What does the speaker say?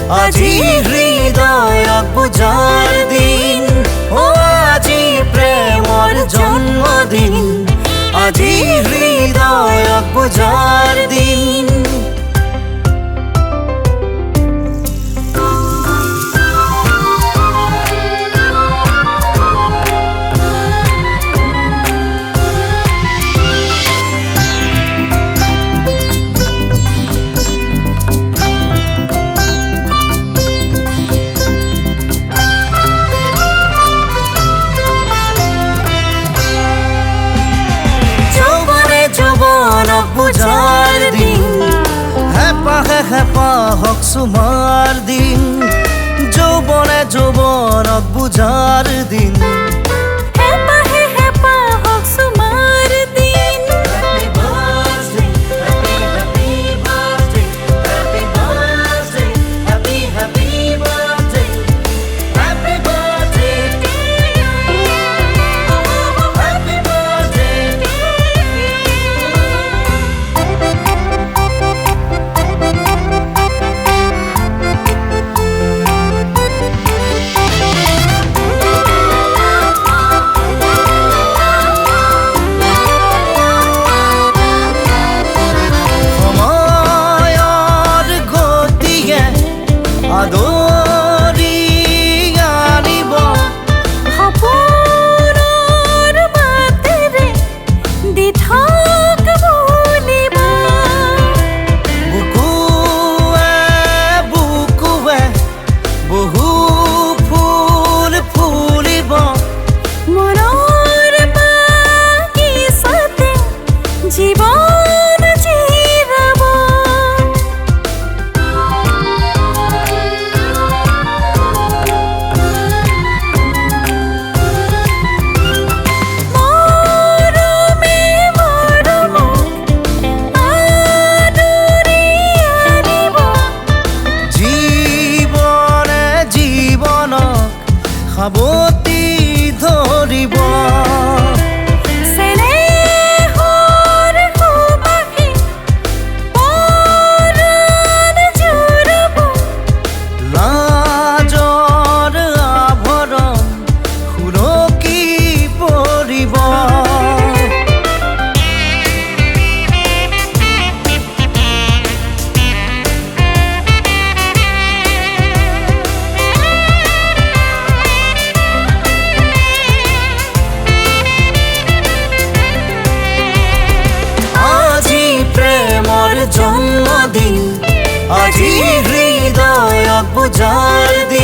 আজি হৃদয়ক বুজাৰ দিন ও আজি প্ৰেমৰ জন্মদিন আজি হৃদয়ক বুজাৰ দিন বুজাৰ দিন হেপাহে হেপাহক চুমাৰ দিন যৌৱনে যৌৱনক বুজাৰ দিন হেপাহে হেপাহক চুমাৰ দিন আদৰি আনিব সপোনৰ বাটেৰে দি থাক বুলিব বুকুৱে বুকুৱে বহু ফুল ফুলিব মনৰ বাগিচাতে জীৱন জিৰাব সাৱতি ধৰিব চেনেহৰ সুবাসে পৰাণ জুৰাব লাজৰ আভৰণ সুৰকি পৰিব জন্মদিন আজি হৃদয়ক বুজাৰ দিন